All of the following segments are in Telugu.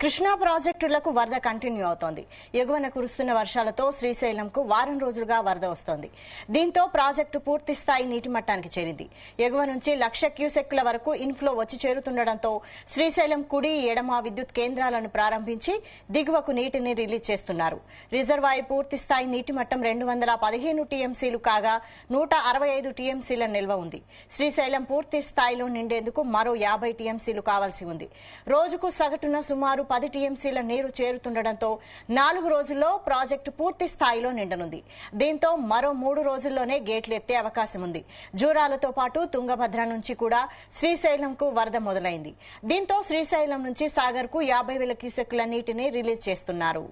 కృష్ణా ప్రాజెక్టులకు వరద కంటిన్యూ అవుతోంది. ఎగువన కురుస్తున్న వర్షాలతో శ్రీశైలంకు వారం రోజులుగా వరద వస్తోంది. దీంతో ప్రాజెక్టు పూర్తి స్థాయి నీటి మట్టానికి చేరింది. ఎగువ నుంచి 1,00,000 క్యూసెక్కుల వరకు ఇన్ఫ్లో వచ్చి చేరుతుండటంతో శ్రీశైలం కుడి ఎడమ విద్యుత్ కేంద్రాలను ప్రారంభించి దిగువకు నీటిని రిలీజ్ చేస్తున్నారు. రిజర్వాయర్ పూర్తి స్థాయి నీటి మట్టం 215 టీఎంసీలు కాగా 165 టీఎంసీల నిల్వ ఉంది. శ్రీశైలం పూర్తి స్థాయిలో నిండేందుకు మరో 50 టీఎంసీలు కావాల్సి ఉంది. రోజుకు సగటున సుమారు 10 టీఎంసీల నీరు చేరుతుండటంతో 4 రోజుల్లో ప్రాజెక్టు పూర్తి స్థాయిలో నిండనుంది. దీంతో మరో 3 రోజుల్లోనే గేట్లు ఎత్తే అవకాశం ఉంది. జూరాలతో పాటు తుంగభద్ర నుంచి కూడా శ్రీశైలంకు వరద మొదలైంది. దీంతో శ్రీశైలం నుంచి సాగర్ కు 50,000 క్యూసెక్కుల నీటిని రిలీజ్ చేస్తున్నారు.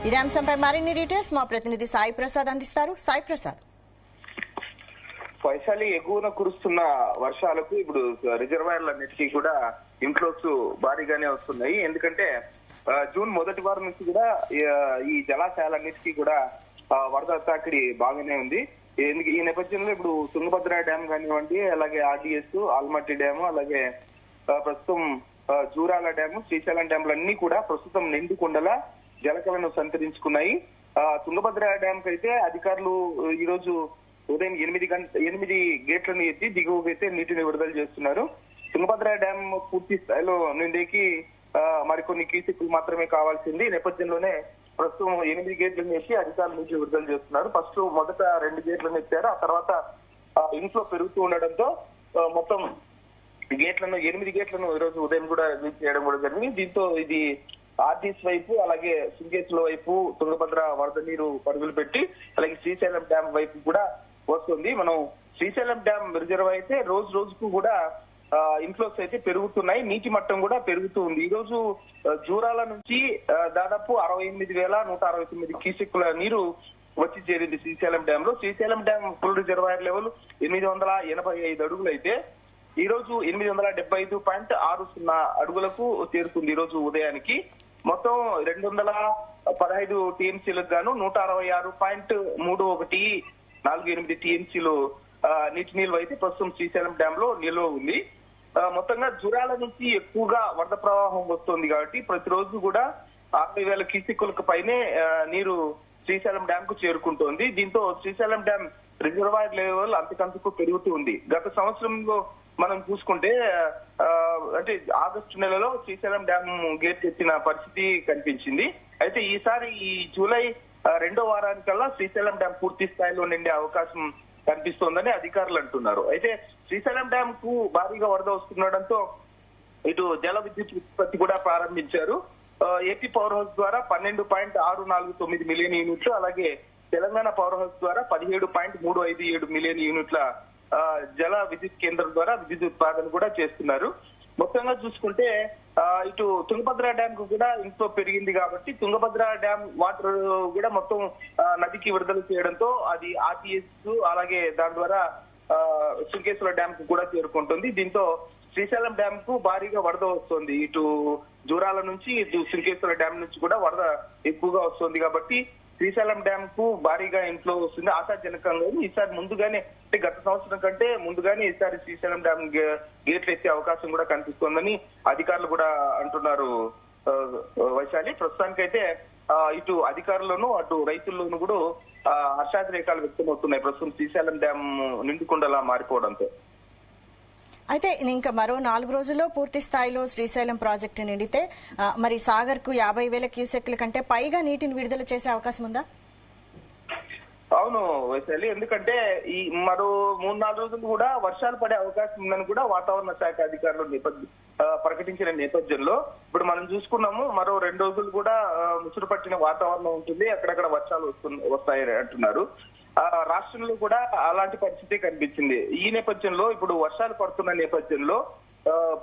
ఇదే అంశంపై మరిన్ని డీటెయిల్స్ మా ప్రతినిధి సాయి ప్రసాద్ అందిస్తారు. సాయి ప్రసాద్, వైశాలి ఎగువన కురుస్తున్న వర్షాలకు ఇప్పుడు రిజర్వాయర్లన్నిటికీ కూడా ఇన్ఫ్లోస్ భారీగానే వస్తున్నాయి. ఎందుకంటే జూన్ మొదటి వారం నుంచి కూడా ఈ జలాశయాలన్నిటికీ కూడా వరద తాకిడి బాగానే ఉంది. ఈ నేపథ్యంలో ఇప్పుడు తుంగభద్ర డ్యామ్ కానివ్వండి, అలాగే ఆర్డీఎస్, ఆల్మట్టి డ్యాము, అలాగే ప్రస్తుతం జూరాల డ్యాము, శ్రీశైలం డ్యాములన్నీ కూడా ప్రస్తుతం నిండుకుండల జలకలను సంతరించుకున్నాయి. తుంగభద్ర డ్యామ్ కైతే అధికారులు ఈ రోజు ఉదయం 8 గేట్లను ఎత్తి దిగువకైతే నీటిని విడుదల చేస్తున్నారు. తుంగభద్ర డ్యామ్ పూర్తి స్థాయిలో నిండేకి మరికొన్ని క్యూసెక్కులు మాత్రమే కావాల్సింది. నేపథ్యంలోనే ప్రస్తుతం 8 గేట్లను ఎత్తి అధికారులు నీటిని విడుదల చేస్తున్నారు. మొదట 2 గేట్లను ఎత్తారు. ఆ తర్వాత ఇన్ఫ్లో పెరుగుతూ ఉండడంతో మొత్తం 8 గేట్లను ఈ రోజు ఉదయం కూడా రిలీజ్ చేయడం కూడా జరిగింది. దీంతో ఇది ఆర్టీఎస్ వైపు, అలాగే సుంకేసుల వైపు తుంగభద్ర వరద నీరు పరుగులు పెట్టి, అలాగే శ్రీశైలం డ్యామ్ వైపు కూడా వస్తుంది. మనం శ్రీశైలం డ్యామ్ రిజర్వ్ అయితే రోజు రోజుకు కూడా ఇన్ఫ్లోస్ అయితే పెరుగుతున్నాయి. నీటి మట్టం కూడా పెరుగుతూ ఉంది. ఈ రోజు జూరాల నుంచి దాదాపు 68,169 క్యూసెక్కుల నీరు వచ్చి చేరింది శ్రీశైలం డ్యామ్ లో. Srisailam dam full reservoir level 885 అడుగులు అయితే ఈ రోజు 875.60 అడుగులకు చేరుతుంది. ఈ రోజు ఉదయానికి మొత్తం 215 టీఎంసీలకు గాను 166.3148 టీఎంసీలు నీటి నిల్వ అయితే ప్రస్తుతం శ్రీశైలం డ్యామ్ లో నిల్వ ఉంది. మొత్తంగా జురాల నుంచి ఎక్కువగా వరద ప్రవాహం వస్తుంది కాబట్టి ప్రతిరోజు కూడా 60,000 క్యూసెక్కులకు పైనే నీరు శ్రీశైలం డ్యామ్ కు చేరుకుంటోంది. దీంతో శ్రీశైలం డ్యామ్ రిజర్వాయర్ లెవెల్ అంతకంతకు పెరుగుతూ ఉంది. గత సంవత్సరంలో మనం చూసుకుంటే అంటే ఆగస్టు నెలలో శ్రీశైలం డ్యామ్ గేట్ ఎత్తిన పరిస్థితి కనిపించింది. అయితే ఈసారి ఈ జూలై 2వ వారానికల్లా శ్రీశైలం డ్యామ్ పూర్తి స్థాయిలో నిండే అవకాశం కనిపిస్తోందని అధికారులు అంటున్నారు. అయితే శ్రీశైలం డ్యామ్ కు భారీగా వరద వస్తుండడంతో ఇటు జల విద్యుత్ ఉత్పత్తి కూడా ప్రారంభించారు. ఏపీ పవర్ హౌస్ ద్వారా 12.649 మిలియన్ యూనిట్లు, అలాగే తెలంగాణ పవర్ హౌస్ ద్వారా 17.357 మిలియన్ యూనిట్ల జల విద్యుత్ కేంద్రం ద్వారా విద్యుత్ ఉత్పాదన కూడా చేస్తున్నారు. మొత్తంగా చూసుకుంటే ఇటు తుంగభద్ర డ్యామ్ కు కూడా ఇన్ఫ్లో పెరిగింది కాబట్టి తుంగభద్ర డ్యామ్ వాటర్ కూడా మొత్తం నదికి విడుదల చేయడంతో అది ఆర్టీఎస్, అలాగే దాని ద్వారా సుంకేశ్వర డ్యామ్ కు కూడా చేరుకుంటుంది. దీంతో శ్రీశైలం డ్యామ్ కు భారీగా వరద వస్తుంది. ఇటు జూరాల నుంచి ఇటు సుంకేశ్వర డ్యామ్ నుంచి కూడా వరద ఎక్కువగా వస్తుంది కాబట్టి శ్రీశైలం డ్యామ్ కు భారీగా ఇన్ఫ్లో వస్తుంది. ఆశాజనకంగా ఈసారి ముందుగానే, అంటే గత సంవత్సరం కంటే ముందుగానే ఈసారి శ్రీశైలం డ్యామ్ గేట్లు ఎత్తే అవకాశం కూడా కనిపిస్తోందని అధికారులు కూడా అంటున్నారు. వైశాలి, ప్రస్తుతానికైతే ఇటు అధికారులను అటు రైతుల్లోనూ కూడా హర్షాతిరేకాలు వ్యక్తమవుతున్నాయి ప్రస్తుతం శ్రీశైలం డ్యామ్ నిండుకుండలా మారిపోవడంతో. అయితే ఇంకా మరో 4 రోజుల్లో పూర్తి స్థాయిలో శ్రీశైలం ప్రాజెక్టు నిండితే మరి సాగర్ కు 50,000 క్యూసెక్కుల కంటే పైగా నీటిని విడుదల చేసే అవకాశం ఉందా? అవును వైశాలి, ఎందుకంటే ఈ మరో 3-4 రోజులు కూడా వర్షాలు పడే అవకాశం ఉందని కూడా వాతావరణ శాఖ అధికారులు ప్రకటించిన నేపథ్యంలో ఇప్పుడు మనం చూసుకున్నాము. మరో 2 రోజులు కూడా ముసురు పట్టిన వాతావరణం ఉంటుంది, అక్కడక్కడ వర్షాలు వస్తాయని అంటున్నారు. రాష్ట్రంలో కూడా అలాంటి పరిస్థితి కనిపించింది. ఈ నేపథ్యంలో ఇప్పుడు వర్షాలు పడుతున్న నేపథ్యంలో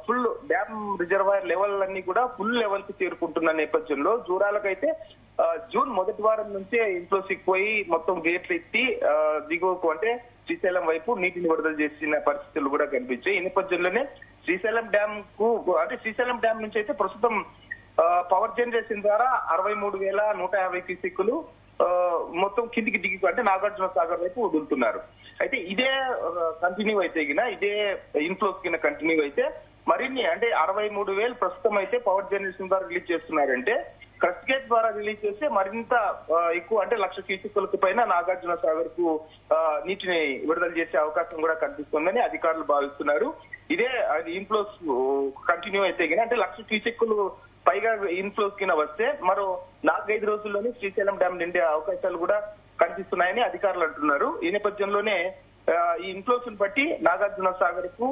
ఫుల్ డ్యామ్ రిజర్వాయర్ లెవెల్ అన్ని కూడా ఫుల్ లెవెల్ కి చేరుకుంటున్న నేపథ్యంలో జూరాలకైతే జూన్ మొదటి వారం నుంచే ఇన్ఫ్లోస్ పోయి మొత్తం గేట్లు ఎత్తి దిగువకు, అంటే శ్రీశైలం వైపు నీటిని విడుదల చేసిన పరిస్థితులు కూడా కనిపించాయి. ఈ నేపథ్యంలోనే శ్రీశైలం డ్యామ్ కు, అంటే శ్రీశైలం డ్యామ్ నుంచి అయితే ప్రస్తుతం పవర్ జనరేషన్ ద్వారా 63,150 క్యూసెక్కులు మొత్తం కిందికి దిగి, అంటే నాగార్జున సాగర్ వైపు వదులుతున్నారు. అయితే ఇదే కంటిన్యూ అయితే గిన, ఇదే ఇన్ఫ్లోస్ కింద కంటిన్యూ అయితే మరిన్ని అంటే 63,000 ప్రస్తుతం అయితే పవర్ జనరేషన్ ద్వారా రిలీజ్ చేస్తున్నారంటే క్రస్ట్ గేట్ ద్వారా రిలీజ్ చేస్తే మరింత ఎక్కువ అంటే 1,00,000 క్యూసెక్కులకు పైన నాగార్జున సాగర్ కు నీటిని విడుదల చేసే అవకాశం కూడా కనిపిస్తుందని అధికారులు భావిస్తున్నారు. ఇదే ఇన్ఫ్లోస్ కంటిన్యూ అయితే అంటే 1,00,000 క్యూసెక్కులు పైగా ఇన్ఫ్లోస్ కింద వస్తే మరో 4-5 రోజుల్లోనే శ్రీశైలం డ్యామ్ నిండే అవకాశాలు కూడా కనిపిస్తున్నాయని అధికారులు అంటున్నారు. ఈ నేపథ్యంలోనే ఈ ఇన్ఫ్లోస్ బట్టి నాగార్జున సాగర్ కు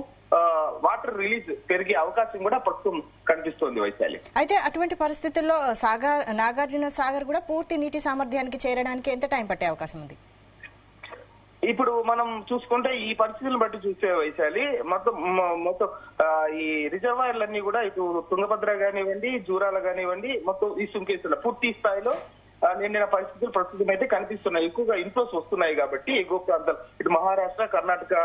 వాటర్ రిలీజ్ పెరిగే అవకాశం కూడా ప్రస్తుతం కనిపిస్తోంది వైశాలి. అయితే అటువంటి పరిస్థితుల్లో నాగార్జున సాగర్ కూడా పూర్తి నీటి సామర్థ్యానికి చేరడానికి ఎంత టైం పట్టే అవకాశం ఉంది? ఇప్పుడు మనం చూసుకుంటే ఈ పరిస్థితులను బట్టి చూస్తే వైశాలి మొత్తం ఈ రిజర్వాయర్లన్నీ కూడా ఇటు తుంగభద్ర కానివ్వండి, జూరాల కానివ్వండి, మొత్తం ఈ సుంకేశ్వర పూర్తి స్థాయిలో నిండిన పరిస్థితులు ప్రస్తుతం అయితే కనిపిస్తున్నాయి. ఎక్కువగా ఇన్ఫ్లోస్ వస్తున్నాయి కాబట్టి ఎగువ ప్రాంతాలు ఇటు మహారాష్ట్ర, కర్ణాటక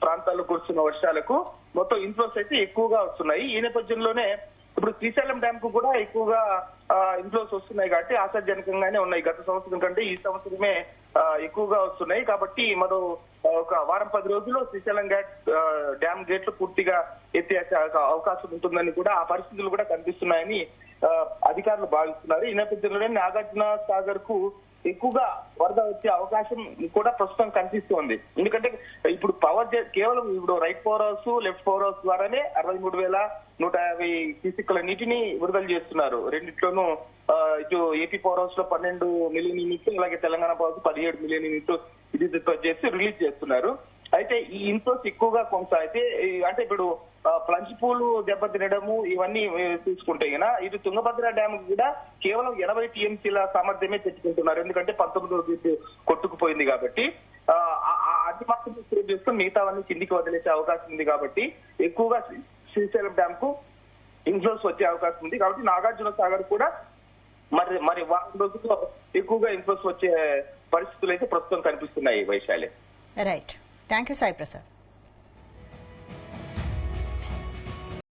ప్రాంతాల్లో కురుస్తున్న వర్షాలకు మొత్తం ఇన్ఫ్లోస్ అయితే ఎక్కువగా వస్తున్నాయి. ఈ నేపథ్యంలోనే ఇప్పుడు శ్రీశైలం డ్యామ్ కు కూడా ఎక్కువగా ఇన్ఫ్లోస్ వస్తున్నాయి కాబట్టి ఆశాజనకంగానే ఉన్నాయి. గత సంవత్సరం కంటే ఈ సంవత్సరమే ఎక్కువగా వస్తున్నాయి కాబట్టి మరో ఒక వారం 10 రోజుల్లో శ్రీశైలం డ్యామ్ గేట్లు పూర్తిగా ఎత్తేసే అవకాశం ఉంటుందని కూడా ఆ పరిస్థితులు కూడా కనిపిస్తున్నాయని అధికారులు భావిస్తున్నారు. ఈ నేపథ్యంలోనే నాగార్జున సాగర్ కు ఎక్కువగా వరద వచ్చే అవకాశం కూడా ప్రస్తుతం కనిపిస్తోంది. ఎందుకంటే ఇప్పుడు కేవలం ఇప్పుడు right power house, left power house ద్వారానే 63,150 క్యూసెక్కుల నీటిని విడుదల చేస్తున్నారు. రెండిట్లోనూ ఇటు ఏపీ పవర్ హౌస్ లో 12 మిలియన్ యూనిట్లు, అలాగే తెలంగాణ పవర్ హౌస్ 17 మిలియన్ యూనిట్లు విద్యుత్ చేసి రిలీజ్ చేస్తున్నారు. అయితే ఈ ఇన్ఫ్లోస్ ఎక్కువగా కొనసాగితే అంటే ఇప్పుడు ప్లంజ్ పూలు దెబ్బతినడము ఇవన్నీ చూసుకుంటే ఇటు తుంగభద్ర డ్యామ్ కూడా కేవలం 80 టీఎంసీల సామర్థ్యమే తెచ్చుకుంటున్నారు. ఎందుకంటే 19 కొట్టుకుపోయింది కాబట్టి అది మాత్రం సేవ్ చేసుకుని మిగతావన్నీ కిందికి వదిలేసే అవకాశం ఉంది కాబట్టి ఎక్కువగా శ్రీశైలం డ్యామ్ కు ఇన్ఫ్లోస్ వచ్చే అవకాశం ఉంది. కాబట్టి నాగార్జున సాగర్ కూడా మరి వారం రోజుల్లో ఎక్కువగా ఇన్ఫ్లోస్ వచ్చే పరిస్థితులు అయితే ప్రస్తుతం కనిపిస్తున్నాయి Vaishali. Right, thank you Sai Prasad.